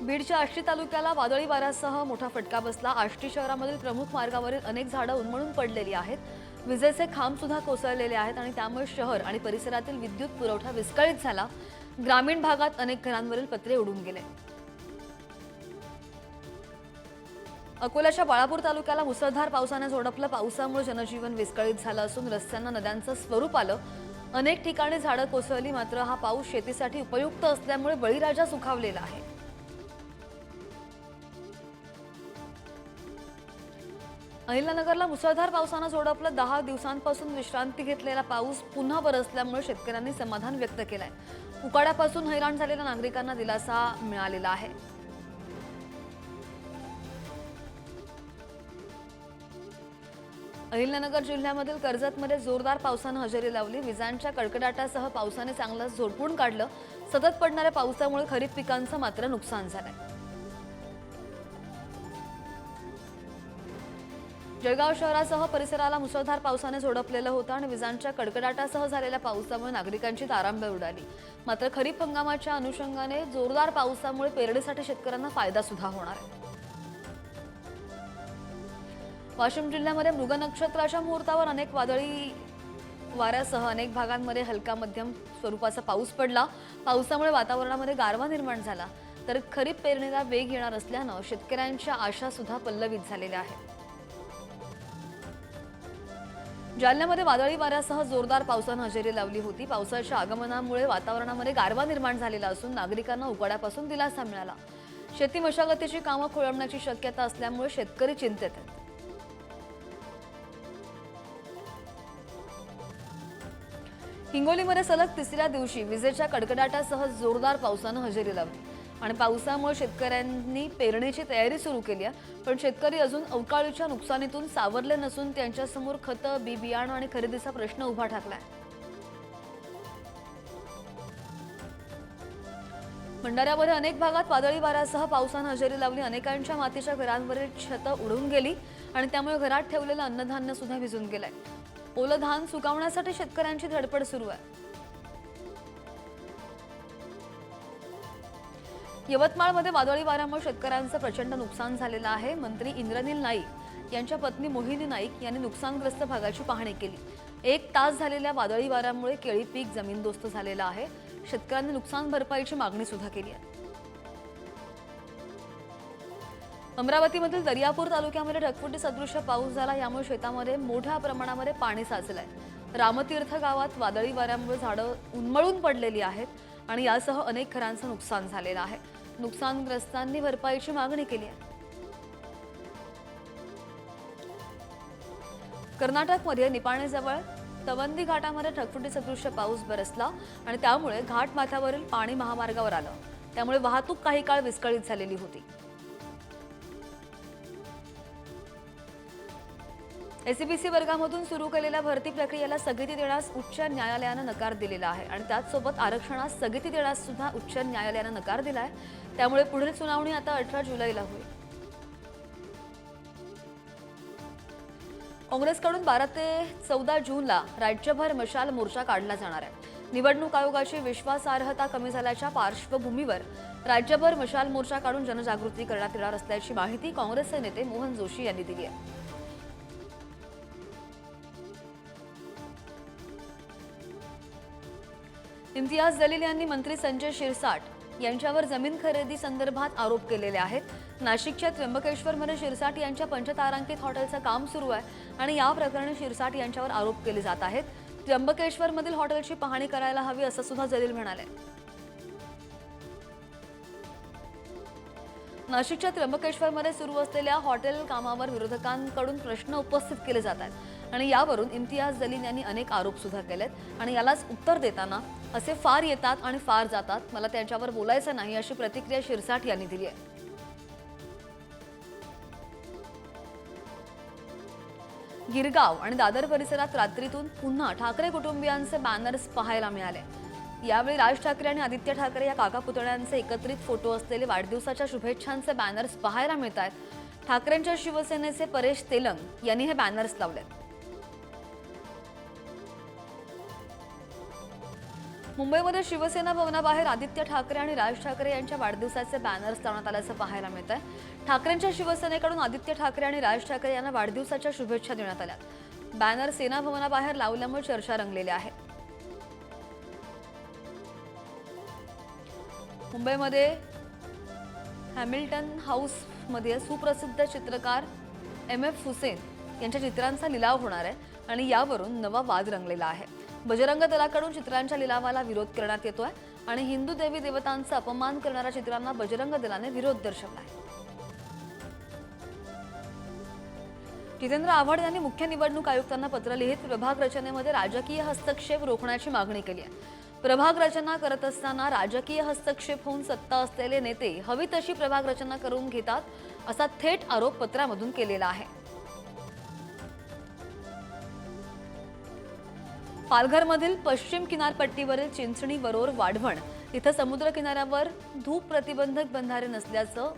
बीडच्या आष्टी तालुक्याला वादळी वाऱ्यासह मोठा फटका बसला। आष्टी शहरामधील प्रमुख मार्गावरील अनेक झाडं उन्मळून पडलेली आहेत। विजेचे खांब सुद्धा कोसळलेले आहेत आणि त्यामुळे शहर आणि परिसरातील विद्युत पुरवठा विस्कळीत झाला। ग्रामीण भागात अनेक घरांवरील पत्रे उडून गेले। अकोल्याच्या बाळापूर तालुक्याला मुसळधार पावसाने झोडपलं। पावसामुळे जनजीवन विस्कळीत झालं असून रस्त्यांना नद्यांचं स्वरूप आलं। अनेक ठिकाणी झाडं कोसळली। मात्र हा पाऊस शेतीसाठी उपयुक्त असल्यामुळे बळीराजा सुखावलेला आहे। अहिल्यानगरला मुसळधार पावसाने झोडपलं। 10 दिवसांपासून विश्रांती घेतलेला पाऊस पुन्हा बरसल्यामुळे शेतकऱ्यांनी समाधान व्यक्त केलंय। उकाड्यापासून हैराण झालेल्या नागरिकांना दिलासा मिळालेला आहे। अहिल्यानगर जिल्ह्यामधील कर्जतमध्ये जोरदार पावसाने हजेरी लावली। विजांच्या कडकडाटासह पावसाने चांगलंच झोडपून काढलं। सतत पडणाऱ्या पावसामुळे खरीप पिकांचं मात्र नुकसान झालंय। जळगाव शहरासह परिसराला मुसळधार पावसाने झोडपलेलं होतं आणि विजांच्या कडकडाटासह झालेल्या पावसामुळे नागरिकांची तारांबळ उडाली। मात्र खरीप हंगामाच्या अनुषंगाने जोरदार पावसामुळे पेरणीसाठी शेतकऱ्यांना फायदा सुद्धा होणार आहे। वाशिम जिल्ह्यामध्ये मृग नक्षत्राच्या मुहूर्तावर अनेक वादळी वाऱ्यासह अनेक भागांमध्ये हलका मध्यम स्वरूपाचा पाऊस पडला। पावसामुळे वातावरणामध्ये गारवा निर्माण झाला, तर खरीप पेरणीला वेग येणार असल्यानं शेतकऱ्यांच्या आशा सुद्धा पल्लवित झालेल्या आहेत। जालन्यामध्ये वादळी वाऱ्यासह जोरदार पावसाने हजेरी लावली होती। पावसाच्या आगमनामुळे वातावरणामध्ये गारवा निर्माण झालेला असून नागरिकांना उकाड्यापासून दिलासा मिळाला। शेती मशागतीची कामं खोळंबण्याची शक्यता असल्यामुळे शेतकरी चिंतेत आहेत। हिंगोलीमध्ये सलग तिसऱ्या दिवशी विजेच्या कडकडाटासह जोरदार पावसाने हजेरी लावली आणि पावसामुळे शेतकऱ्यांनी पेरणीची तयारी सुरू केली आहे। पण शेतकरी अजून अवकाळीच्या नुकसानीतून सावरले नसून त्यांच्यासमोर खतं, बी बियाणं आणि खरेदीचा प्रश्न उभा ठाकलाय। भंडाऱ्यामध्ये अनेक भागात वादळी वाऱ्यासह पावसाने हजेरी लावली। अनेकांच्या मातीच्या घरांवरील छतं उडून गेली आणि त्यामुळे घरात ठेवलेलं अन्नधान्य सुद्धा भिजून गेलंय। ओलं धान सुकावण्यासाठी शेतकऱ्यांची धडपड सुरू आहे। यवतमाळमध्ये वादळी वाऱ्यामुळे शेतकऱ्यांचं प्रचंड नुकसान झालेलं आहे। मंत्री इंद्रनील नाईक यांच्या पत्नी मोहिनी नाईक यांनी नुकसानग्रस्त भागाची पाहणी केली। 1 तास झालेल्या वादळी वाऱ्यामुळे केळी पीक जमीनदोस्त झालेलं आहे। शेतकऱ्यांनी नुकसान भरपाईची मागणी सुद्धा केली आहे। अमरावतीमधील दर्यापूर तालुक्यामध्ये ढगफुटी सदृश्य पाऊस झाला। यामुळे शेतामध्ये मोठ्या प्रमाणामध्ये पाणी साचलंय। रामतीर्थ गावात वादळी वाऱ्यामुळे झाडं उन्मळून पडलेली आहेत आणि यासह अनेक घरांचं नुकसान झालेलं आहे। नुकसानग्रस्तांनी भरपाईची मागणी केली आहे। कर्नाटकमध्ये निपाणीजवळ तवंदी घाटामध्ये ढगफुटी सदृश्य पाऊस बरसला आणि त्यामुळे घाट माथ्यावरील पाणी महामार्गावर आलं। त्यामुळे वाहतूक काही काळ विस्कळीत झालेली होती। एसईबीसी वर्गामधून सुरू केलेल्या भरती प्रक्रियेला स्थगिती देण्यास उच्च न्यायालयाने नकार दिलेला आहे आणि त्याचसोबत आरक्षणास स्थगिती देण्यास सुद्धा उच्च न्यायालयाने नकार दिलाय। त्यामुळे पुढील सुनावणी आता 18 जुलैला होईल। काँग्रेसकडून 12 ते 14 जूनला राज्यभर मशाल मोर्चा काढला जाणार आहे। निवडणूक आयोगाची विश्वासार्हता कमी झाल्याच्या पार्श्वभूमीवर राज्यभर मशाल मोर्चा काढून जनजागृती करण्यात येणार असल्याची माहिती काँग्रेसचे नेते मोहन जोशी यांनी दिली आहे। इम्तियाज जलील यांनी मंत्री संजय शिरसाट यांच्यावर जमीन खरेदी संदर्भात आरोप केलेले आहेत। नाशिकच्या त्र्यंबकेश्वरमध्ये शिरसाट यांच्या पंचतारांकित हॉटेलचं काम सुरू आहे आणि या प्रकरणी शिरसाट यांच्यावर आरोप केले जात आहेत। त्र्यंबकेश्वरमधील हॉटेलची पाहणी करायला हवी असं सुद्धा जलील म्हणाले। नाशिकच्या त्र्यंबकेश्वरमध्ये सुरू असलेल्या हॉटेल कामावर विरोधकांकडून प्रश्न उपस्थित केले जात आहेत आणि यावरून इम्तियाज जलील यांनी अनेक आरोप सुद्धा केलेत आणि यालाच उत्तर देताना असे फार येतात आणि फार जातात, मला त्यांच्यावर बोलायचं नाही अशी प्रतिक्रिया शिरसाट यांनी दिली आहे। गिरगाव आणि दादर परिसरात रात्रीतून पुन्हा ठाकरे कुटुंबियांचे बॅनर्स पाहायला मिळाले। यावेळी राज ठाकरे आणि आदित्य ठाकरे या काका पुतण्यांचे एकत्रित फोटो असलेले वाढदिवसाच्या शुभेच्छांचे बॅनर्स पाहायला मिळत आहेत। ठाकरेंच्या शिवसेनेचे परेश तेलंग यांनी हे बॅनर्स लावले। मुंबईमध्ये शिवसेना भवनाबाहेर आदित्य ठाकरे आणि राज ठाकरे यांच्या वाढदिवसाचे बॅनर्स लावण्यात आल्याचं पाहायला मिळत आहे। ठाकरेंच्या शिवसेनेकडून आदित्य ठाकरे आणि राज ठाकरे यांना वाढदिवसाच्या शुभेच्छा देण्यात आल्या। बॅनर सेना भवनाबाहेर लावल्यामुळे चर्चा रंगलेली आहे। मुंबईमध्ये हॅमिल्टन हाऊस मध्ये सुप्रसिद्ध चित्रकार एम.एफ. हुसेन यांच्या चित्रांचा लिलाव होणार आहे आणि यावरून नवा वाद रंगलेला आहे। बजरंग दलाकडून चित्रांच्या लिलावाला विरोध करण्यात येतोय आणि हिंदू देवी देवतांचा अपमान करणाऱ्या चित्रांना बजरंग दलाने विरोध दर्शवलाय। जितेंद्र आव्हाड यांनी मुख्य निवडणूक आयुक्तांना पत्र लिहित प्रभाग रचनेमध्ये राजकीय हस्तक्षेप रोखण्याची मागणी केली आहे। प्रभाग रचना करत असताना राजकीय हस्तक्षेप होऊन सत्ता असलेले नेते हवी तशी प्रभाग रचना करून घेतात असा थेट आरोप पत्रामधून केलेला आहे। पालघरमधील पश्चिम किनारपट्टीवरील चिंचणी वरोर वाढवण इथं समुद्र किनाऱ्यावर धूप प्रतिबंधक बंधारे नसल्याचं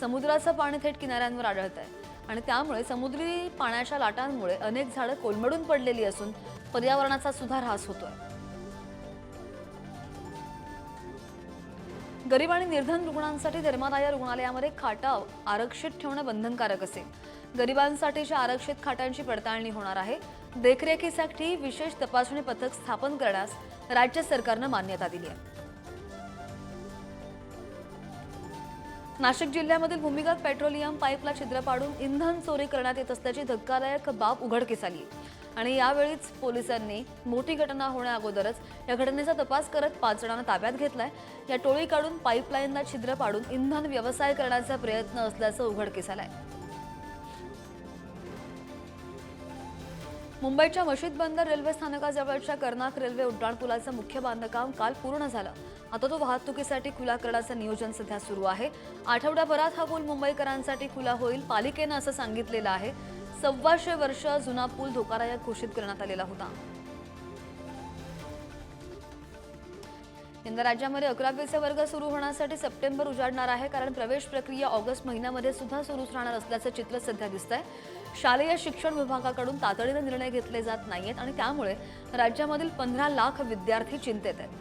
समुद्राचं पाणी थेट किनाऱ्यांवर आढळत आहे आणि त्यामुळे समुद्री पाण्याच्या लाटांमुळे अनेक झाडं कोलमडून पडलेली असून पर्यावरणाचा सुद्धा ऱ्हास होतोय। गरीब आणि निर्धन रुग्णांसाठी धर्मादाय रुग्णालयामध्ये खाटा आरक्षित ठेवणं बंधनकारक असेल। गरिबांसाठीच्या आरक्षित खाटांची पडताळणी होणार आहे। देखरेखीसाठी विशेष तपासणी पथक स्थापन करण्यास राज्य सरकारनं मान्यता दिली आहे। नाशिक जिल्ह्यामधील भूमिगत पेट्रोलियम पाईपला छिद्र पाडून इंधन चोरी करण्यात येत असल्याची धक्कादायक बाब उघडकीस आली आणि यावेळीच पोलिसांनी मोठी घटना होण्याअगोदरच या घटनेचा तपास करत 5 जणांना ताब्यात घेतलाय। या टोळीकडून पाईपलाईनला छिद्र पाडून इंधन व्यवसाय करण्याचा प्रयत्न असल्याचं उघडकीस आलंय। मुंबईच्या मशीद बंदर रेल्वे स्थानकाजवळच्या कर्नाक रेल्वे उड्डाणपुलाचं मुख्य बांधकाम काल पूर्ण झालं। आता तो वाहतुकीसाठी खुला करण्याचं नियोजन सध्या सुरू आहे। आठवड्याभरात हा पूल मुंबईकरांसाठी खुला होईल। पालिकेनं असं सांगितलेलं आहे। 125 वर्ष जुना पूल धोकादायक घोषित करण्यात आलेला होता। यंदा राज्यामध्ये 11वीचे वर्ग सुरू होण्यासाठी सप्टेंबर उजाडणार आहे, कारण प्रवेश प्रक्रिया ऑगस्ट महिन्यामध्ये सुद्धा सुरूच राहणार असल्याचं चित्र सध्या दिसतंय। शालेय शिक्षण विभागाकडून तातडीने निर्णय घेतले जात नाहीयेत आणि त्यामुळे राज्यामधील 15 लाख विद्यार्थी चिंतेत आहेत।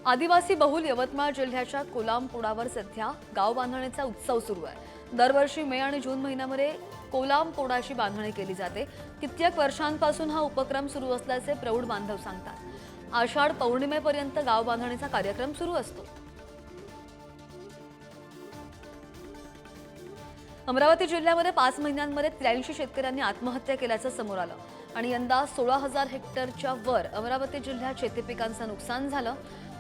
आदिवासी बहुल यवतमाळ जिल्ह्याच्या कोलामपोडावर सध्या गाव बांधणीचा उत्सव सुरू आहे। दरवर्षी मे आणि जून महिन्यामध्ये कोलामपोडाची बांधणी केली जाते। कित्येक वर्षांपासून हा उपक्रम सुरू असल्याचे प्रौढ बांधव सांगतात। आषाढ पौर्णिमेपर्यंत गाव बांधणीचा कार्यक्रम सुरू असतो। अमरावती जिल्ह्यामध्ये 5 महिन्यांमध्ये 83 शेतकऱ्यांनी आत्महत्या केल्याचं समोर आलं आणि यंदा 16,000 हेक्टरच्या वर अमरावती जिल्ह्यात शेती पिकांचं नुकसान झालं।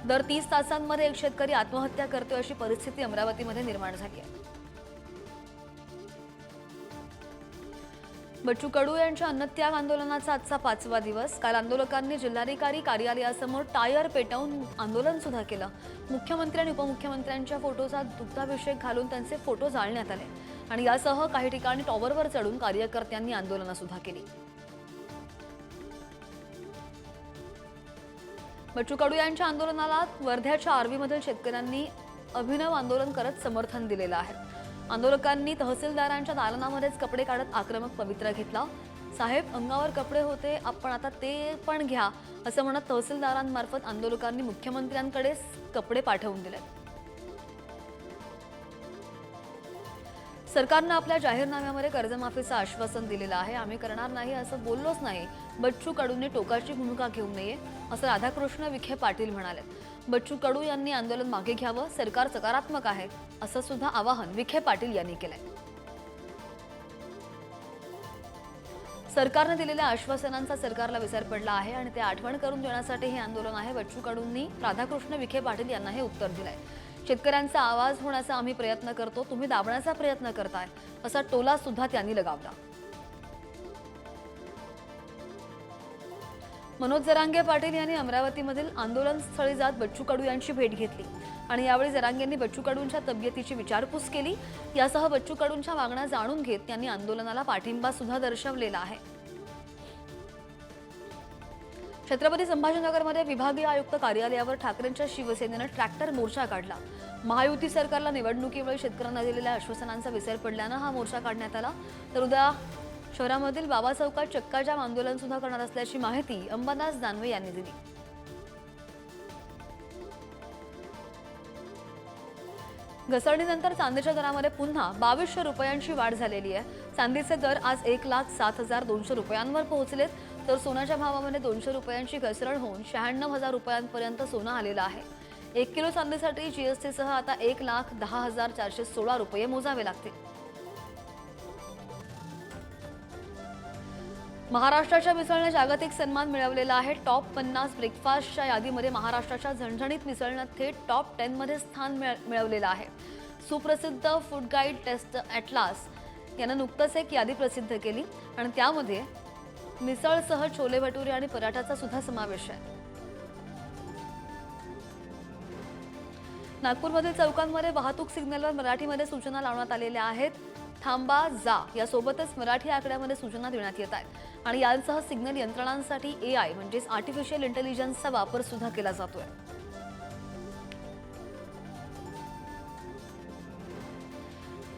दर 30 तासांमध्ये एक शेतकरी आत्महत्या करतोय अशी परिस्थिती अमरावतीमध्ये निर्माण झाली आहे। बच्चू कडू यांच्या अन्नत्याग आंदोलनाचा आजचा 5वा दिवस। काल आंदोलकांनी जिल्हाधिकारी कार्यालयासमोर टायर पेटवून आंदोलन सुद्धा केलं। मुख्यमंत्री आणि उपमुख्यमंत्र्यांच्या फोटोचा दुग्धाभिषेक घालून त्यांचे फोटो जाळण्यात आले आणि यासह काही ठिकाणी टॉवरवर चढून कार्यकर्त्यांनी आंदोलन सुद्धा केली। बच्चू कडू यांच्या आंदोलनाला वर्ध्याच्या आर्वीमधील शेतकऱ्यांनी अभिनव आंदोलन करत समर्थन दिलेलं आहे। आंदोलकांनी तहसीलदारांच्या दालनामध्येच कपडे काढत आक्रमक पवित्रा घेतला। साहेब, अंगावर कपडे होते, आपण आता ते पण घ्या असं म्हणत तहसीलदारांमार्फत आंदोलकांनी मुख्यमंत्र्यांकडे कपडे पाठवून दिले। सरकारनं आपल्या जाहीरनाम्यामध्ये कर्जमाफीचं आश्वासन दिलेलं आहे। आम्ही करणार नाही असं बोललोच नाही। बच्चू कडूंनी टोकाची भूमिका घेऊ नये असं राधाकृष्ण विखे पाटील म्हणाले। बच्चू कडू यांनी आंदोलन मागे घ्यावं, सरकार सकारात्मक आहे असं सुद्धा आवाहन विखे पाटील यांनी केलंय। सरकारने दिलेल्या आश्वासनांचा सरकारला विसर पडला आहे आणि ते आठवण करून देण्यासाठी हे आंदोलन आहे। बच्चू कडूंनी राधाकृष्ण विखे पाटील यांना हे उत्तर दिलंय। शेतकऱ्यांचा आवाज होण्याचा आम्ही प्रयत्न करतो, तुम्ही दाबण्याचा प्रयत्न करताय असा टोला सुद्धा त्यांनी लगावला। मनोज जरांगे पाटील यांनी अमरावतीमधील आंदोलनस्थळी जात बच्चू कडू यांची भेट घेतली आणि यावेळी जरांगेंनी बच्चू कडूंच्या तब्येतीची विचारपूस केली। यासह बच्चू कडूंच्या मागण्या जाणून घेत त्यांनी आंदोलनाला पाठिंबा सुद्धा दर्शवलेला आहे। छत्रपती संभाजीनगरमध्ये विभागीय आयुक्त कार्यालयावर ठाकरेंच्या शिवसेनेनं ट्रॅक्टर मोर्चा काढला। महायुती सरकारला निवडणुकीवेळी शेतकऱ्यांना दिलेल्या आश्वासनांचा विसर पडल्यानं हा मोर्चा काढण्यात आला। तर उद्या शहरामधील बाबा चौकात चक्काजाम आंदोलन सुद्धा करणार असल्याची माहिती अंबादास दानवे यांनी दिली. घसरणीनंतर चांदीच्या दरामध्ये पुन्हा 2200 रुपयांची वाढ झालेली आहे. चांदीचे दर आज 1,07,200 रुपयांवर पोहोचलेत, तर सोन्याच्या भावामध्ये 200 रुपयांची घसरण होऊन 96,000 रुपयांपर्यंत सोनं आलेलं आहे. 1 किलो चांदीसाठी जीएसटीसह आता 1,10,416 रुपये मोजावे लागतील. महाराष्ट्राच्या मिसळने जागतिक सन्मान मिळवलेला आहे. टॉप 50 ब्रेकफास्टच्या यादीमध्ये महाराष्ट्राच्या झणझणीत मिसळनं थेट टॉप 10 मध्ये स्थान मिळवलेलं आहे. सुप्रसिद्ध फूड गाईड टेस्ट ॲटलास यानं नुकतंच एक यादी प्रसिद्ध केली आणि त्यामध्ये मिसळसह छोले भटुरे आणि पराठाचा सुद्धा समावेश आहे. नागपूरमधील चौकांमध्ये वाहतूक सिग्नलवर मराठीमध्ये सूचना लावण्यात आलेल्या आहेत. थांबा जा यासोबतच मराठी आकड्यामध्ये सूचना देण्यात येत आहेत आणि यांसह सिग्नल यंत्रणांसाठी AI म्हणजेच आर्टिफिशियल इंटेलिजन्सचा वापर सुद्धा केला जातोय.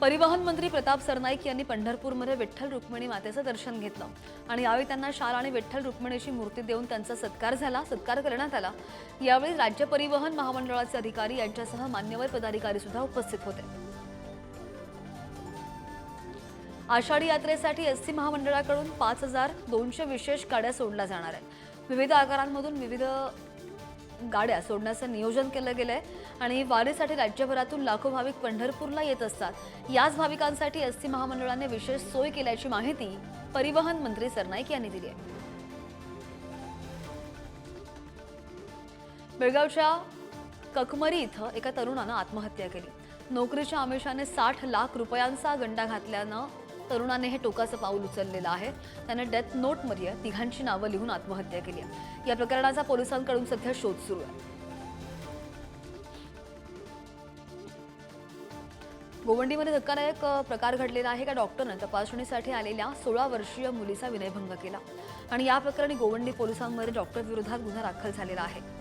परिवहन मंत्री प्रताप सरनाईक यांनी पंढरपूरमध्ये विठ्ठल रुक्मिणी मातेचं दर्शन घेतलं आणि यावेळी त्यांना शाल आणि विठ्ठल रुक्मिणीची मूर्ती देऊन त्यांचा सत्कार करण्यात आला. यावेळी राज्य परिवहन महामंडळाचे अधिकारी यांच्यासह मान्यवर पदाधिकारी सुद्धा उपस्थित होते. आषाढी यात्रेसाठी एसटी महामंडळाकडून 5,200 विशेष गाड्या सोडल्या जाणार आहेत. विविध आकारांमधून विविध गाड्या सोडण्याचं नियोजन केलं गेलंय आणि वारीसाठी राज्यभरातून लाखो भाविक पंढरपूरला येत असतात. याच भाविकांसाठी एसटी महामंडळाने विशेष सोय केल्याची माहिती परिवहन मंत्री सरनाईक यांनी दिली आहे. बेळगावच्या ककमरी इथं एका तरुणानं आत्महत्या केली. नोकरीच्या आमिषाने 60 लाख रुपयांचा गंडा घातल्यानं तरुणाने हे टोकाचं पाऊल उचललेलं आहे. त्याने डेथ नोटमध्ये तिघांची नावं लिहून आत्महत्या केली आहे. या प्रकरणाचा पोलिसांकडून सध्या शोध सुरू आहे. गोवंडीमध्ये धक्कादायक प्रकार घडलेला आहे. एका डॉक्टरने तपासणीसाठी आलेल्या 16 वर्षीय मुलीचा विनयभंग केला आणि या प्रकरणी गोवंडी पोलिसांमध्ये डॉक्टर विरोधात गुन्हा दाखल झालेला आहे.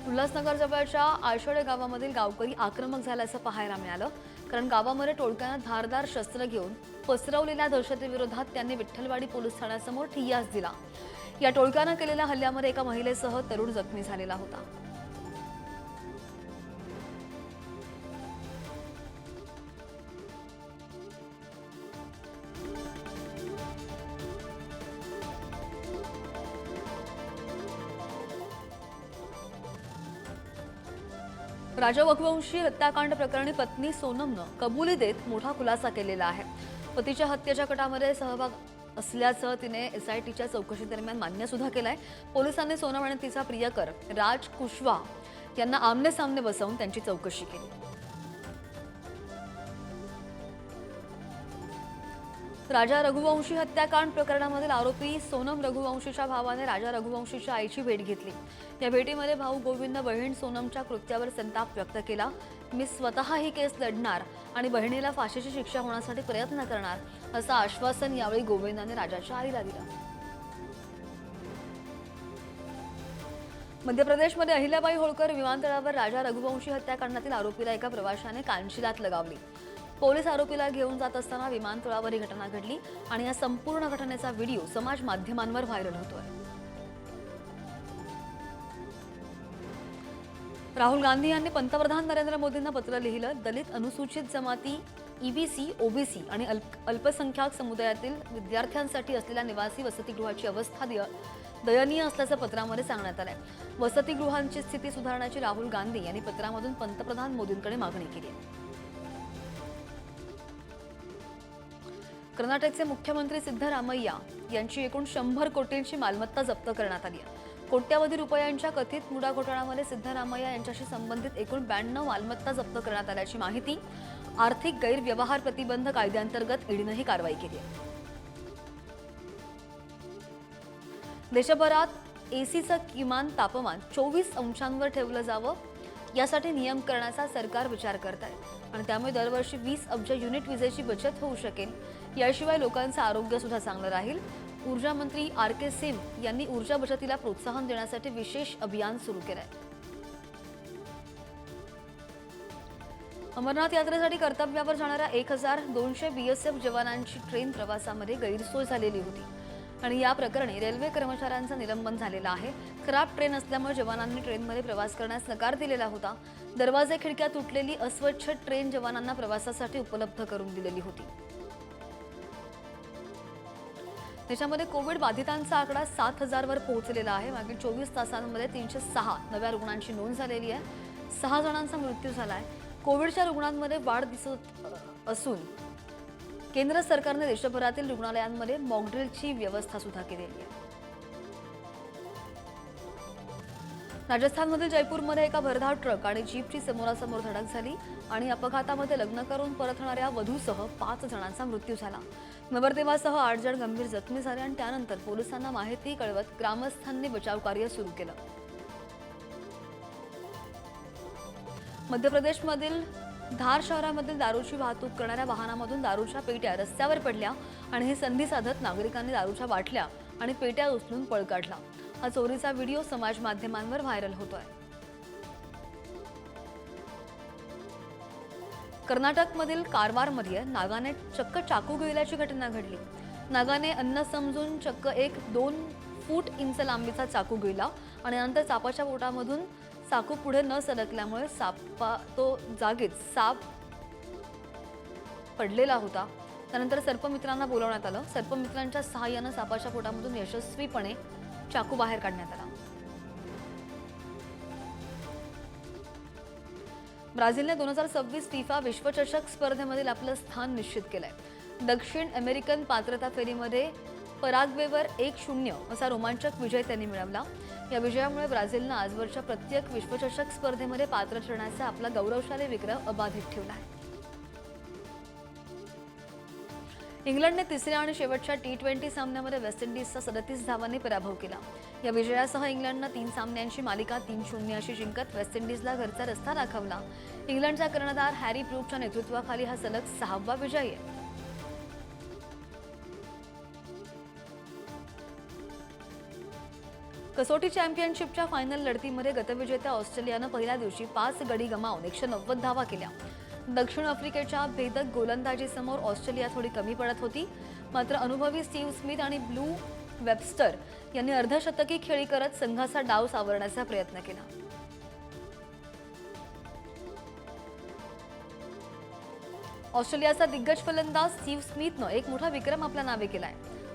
उल्हासनगर जवळच्या आळशेडे गावामधील गावकरी आक्रमक झाल्याचं पाहायला मिळालं, कारण गावामध्ये टोळक्यानं धारदार शस्त्र घेऊन पसरवलेल्या दहशतीविरोधात त्यांनी विठ्ठलवाडी पोलीस ठाण्यासमोर ठिय्यास दिला. या टोळक्यानं केलेल्या हल्ल्यामध्ये एका महिलेसह तरुण जखमी झालेला होता. राजा रघुवंशी हत्याकांड प्रकरणी पत्नी सोनमनं कबुली देत मोठा खुलासा केलेला आहे. पतीच्या हत्येच्या कटामध्ये सहभाग असल्याचं तिने SITच्या चौकशी दरम्यान मान्य सुद्धा केलंय. पोलिसांनी सोनम आणि तिचा प्रियकर राज कुशवा यांना आमने सामने बसवून त्यांची चौकशी केली. राजा रघुवंशी हत्याकांड प्रकरणामधील आरोपी सोनम रघुवंशीच्या भावाने राजा रघुवंशीच्या आईची भेट घेतली. या भेटीमध्ये भाऊ गोविंद बहीण सोनमच्या कृत्यावर संताप व्यक्त केला. मी स्वतः ही केस लढणार आणि बहिणीला फाशीची शिक्षा होण्यासाठी प्रयत्न करणार असं आश्वासन यावेळी गोविंदाने राजाच्या आईला दिलं. मध्य प्रदेशमध्ये अहिल्याबाई होळकर विमानतळावर राजा रघुवंशी हत्याकांडातील आरोपीला एका प्रवाशाने कानशिलात लगावली. पोलीस आरोपीला घेऊन जात असताना विमानतळावर ही घटना घडली आणि या संपूर्ण घटनेचा व्हिडिओ समाज माध्यमांवर व्हायरल होतोय. राहुल गांधी यांनी पंतप्रधान नरेंद्र मोदींना पत्र लिहिलं. दलित, अनुसूचित जमाती, EBC, OBC आणि अल्पसंख्याक समुदायातील विद्यार्थ्यांसाठी असलेल्या निवासी वसतिगृहाची अवस्था दयनीय असल्याचं पत्रामध्ये सांगण्यात आलंय. वसतिगृहांची स्थिती सुधारण्याची राहुल गांधी यांनी पत्रामधून पंतप्रधान मोदींकडे मागणी केली. कर्नाटकचे मुख्यमंत्री सिद्धरामय्या यांची एकूण 100 कोटींची मालमत्ता जप्त करण्यात आली आहे. कोट्यावधी रुपयांच्या कथित मुडा घोटाळ्यामध्ये सिद्धरामय्या यांच्याशी संबंधित एकूण 92 मालमत्ता जप्त करण्यात आल्याची माहिती आर्थिक गैरव्यवहार प्रतिबंध कायद्याअंतर्गत ईडीने ही कारवाई केली आहे. देशभरात एसीचं किमान तापमान 24 अंशांवर ठेवलं जावं यासाठी नियम करण्याचा सरकार विचार करत आहे आणि त्यामुळे दरवर्षी 20 अब्ज युनिट विजेची बचत होऊ शकेल. याशिवाय लोकांचं आरोग्य सुद्धा चांगलं राहील. ऊर्जा मंत्री RK सिंह यांनी ऊर्जा बचतीला प्रोत्साहन देण्यासाठी विशेष अभियान सुरू केलंय. अमरनाथ यात्रेसाठी कर्तव्यावर जाणाऱ्या 1200 BSF जवानांची ट्रेन प्रवासामध्ये गैरसोय झालेली होती आणि या प्रकरणी रेल्वे कर्मचाऱ्यांचं निलंबन झालेलं आहे. खराब ट्रेन असल्यामुळे जवानांनी ट्रेनमध्ये प्रवास करण्यास नकार दिलेला होता. दरवाजे खिडक्या तुटलेली अस्वच्छ ट्रेन जवानांना प्रवासासाठी उपलब्ध करून दिलेली होती. देशामध्ये कोविड बाधितांचा आकडा 7,000 वर पोहोचलेला आहे. मागील 24 तासांमध्ये 306 नव्या रुग्णांची नोंद झालेली आहे. 6 जणांचा मृत्यू झाला आहे. कोविडच्या रुग्णांमध्ये वाढ दिसत असून केंद्र सरकारने देशभरातील रुग्णालयांमध्ये मॉकड्रिलची व्यवस्था सुद्धा केलेली आहे. राजस्थानमधील जयपूरमध्ये एका भरधाव ट्रक आणि जीपची समोरासमोर धडक झाली आणि अपघातामध्ये लग्न करून परतणाऱ्या वधूसह 5 जणांचा मृत्यू झाला. नवरदेवासह 8 जण गंभीर जखमी झाले आणि त्यानंतर पोलिसांना माहिती कळवत ग्रामस्थांनी बचाव कार्य सुरू केलं. मध्य प्रदेशमधील धार शहरामधील दारूची वाहतूक करणाऱ्या वाहनामधून दारूच्या पेट्या रस्त्यावर पडल्या आणि ही संधी साधत नागरिकांनी दारूच्या बाटल्या आणि पेट्या उचलून पळ काढला. हा चोरीचा व्हिडिओ समाज माध्यमांवर व्हायरल होतोय. कर्नाटकमधील कारवारमध्ये नागाने चक्क चाकू गिळल्याची घटना घडली. नागाने अन्न समजून चक्क 1-2 फूट इंच लांबीचा चाकू गिळला आणि नंतर सापाच्या पोटामधून चाकू पुढे न सरकल्यामुळे जागीच साप पडलेला होता. त्यानंतर सर्पमित्रांना बोलावण्यात आलं. सर्पमित्रांच्या सहाय्याने सापाच्या पोटामधून यशस्वीपणे चाकू बाहेर काढण्यात आला. ब्राझीलने 2026 फिफा विश्वचषक स्पर्धेमधील आपलं स्थान निश्चित केलंय. दक्षिण अमेरिकन पात्रता फेरीमध्ये पराग्वेवर 1-0 असा रोमांचक विजय त्यांनी मिळवला. या विजयामुळे ब्राझीलनं आजवरच्या प्रत्येक विश्वचषक स्पर्धेमध्ये पात्र ठरण्याचा आपला गौरवशाली विक्रम अबाधित ठेवला आहे. इंग्लंडने तिसऱ्या आणि शेवटच्या T20 सामन्यामध्ये वेस्ट इंडिजचा 37 धावांनी पराभव केला. या विजयासह इंग्लंडनं 3 सामन्यांची मालिका 3-0 अशी जिंकत वेस्ट इंडिजला घरचा रस्ता दाखवला. इंग्लंडचा कर्णधार हॅरी ब्रूकच्या नेतृत्वाखाली हा सलग 6वा विजय आहे. कसोटी चॅम्पियनशिपच्या फायनल लढतीमध्ये गतविजेत्या ऑस्ट्रेलियानं पहिल्या दिवशी 5 गडी गमावून 190 धावा केल्या. दक्षिण आफ्रिकेच्या भेदक गोलंदाजीसमोर ऑस्ट्रेलिया थोडी कमी पडत होती. मात्र अनुभवी स्टीव्ह स्मिथ आणि ब्लू वेबस्टर यांनी अर्धशतकी खेळी करत संघाचा डाव सावरण्याचा प्रयत्न केला. ऑस्ट्रेलियाचा दिग्गज फलंदाज स्टीव्ह स्मिथनं एक मोठा विक्रम आपल्या नावे केलाय.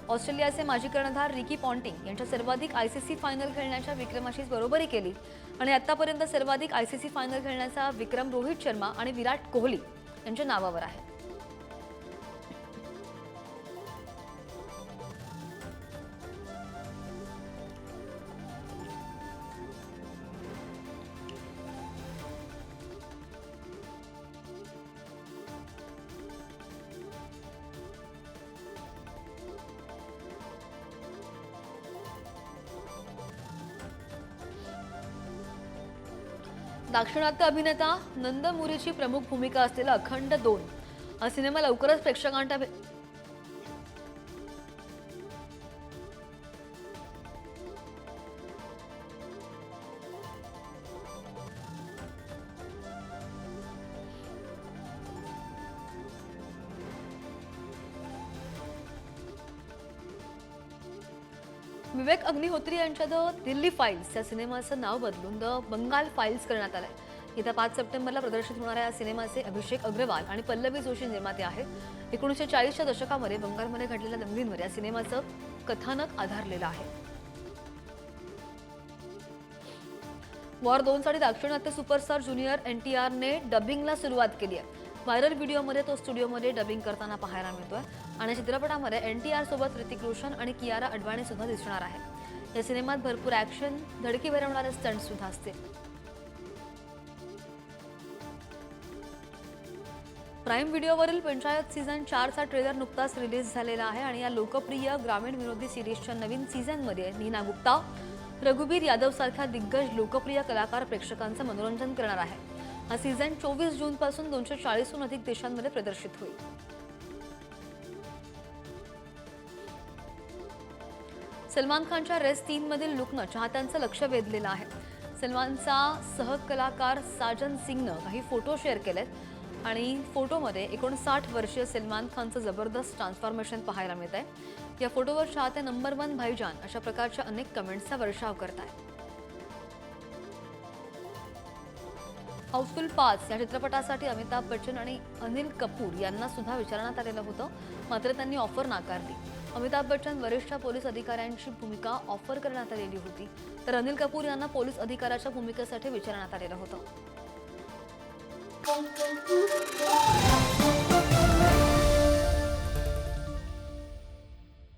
ऑस्ट्रेलियाचे माजी कर्णधार रिकी पॉन्टिंग यांच्या सर्वाधिक आयसीसी फायनल खेळण्याच्या विक्रमाशी बरोबरी केली आणि आतापर्यंत सर्वाधिक आयसीसी फायनल खेळण्याचा विक्रम रोहित शर्मा आणि विराट कोहली यांच्या नावावर आहे. दाक्षिणात्य अभिनेता नंदमुरीची प्रमुख भूमिका असलेला अखंड 2 हा सिनेमा लवकरच प्रेक्षकांच्या विवेक अग्निहोत्री यांच्या द दिल्ली फाईल्स या सिनेमाचं नाव बदलून द बंगाल फाईल्स करण्यात आलंय. येत्या 5 सप्टेंबरला प्रदर्शित होणाऱ्या या सिनेमाचे अभिषेक अग्रवाल आणि पल्लवी जोशी निर्माते आहेत. 1940च्या दशकामध्ये बंगालमध्ये घडलेल्या दंगलींवर या सिनेमाचं कथानक आधारलेलं आहे. वॉर 2 साठी दाक्षिणात्य सुपरस्टार ज्युनियर NTRने डबिंगला सुरुवात केली आहे. व्हायरल व्हिडिओमध्ये तो स्टुडिओमध्ये डबिंग करताना पाहायला मिळतोय आणि चित्रपटामध्ये NTR सोबत ऋतिक रोशन आणि कियारा अडवाणी सुद्धा दिसणार आहे. या सिनेमात भरपूर ॲक्शन, धडकी भरवणारे स्टंट सुद्धा असतील. प्राईम व्हिडिओवरील पंचायत सीझन 4चा ट्रेलर नुकताच रिलीज झालेला आहे आणि या लोकप्रिय ग्रामीण विनोदी सिरीजच्या नवीन सीझनमध्ये नीना गुप्ता, रघुबीर यादव सारख्या दिग्गज लोकप्रिय कलाकार प्रेक्षकांचं मनोरंजन करणार आहे. हा सीझन 24 जून पासून 240हून अधिक देशांमध्ये प्रदर्शित होईल. सलमान खानच्या रेस 3 मधील लुकनं चाहत्यांचं लक्ष वेधलेलं आहे. सलमानचा सहकलाकार साजन सिंगनं काही फोटो शेअर केलेत. आणि फोटोमध्ये 59 वर्षीय सलमान खानचं जबरदस्त ट्रान्सफॉर्मेशन पाहायला मिळत आहे। या फोटोवर चाहते नंबर 1 भाईजान अशा प्रकारच्या अनेक कमेंट्सचा वर्षाव करतायत। हाऊसफुल 5 या चित्रपटासाठी अमिताभ बच्चन आणि अनिल कपूर यांना सुद्धा विचारण्यात आलेलं होतं, मात्र त्यांनी ऑफर नाकारली। अमिताभ बच्चन वरिष्ठ पोलीस अधिकाऱ्यांची भूमिका ऑफर करण्यात आलेली होती, तर अनिल कपूर यांना पोलीस अधिकाऱ्याच्या भूमिकेसाठी विचारण्यात आलेलं होतं।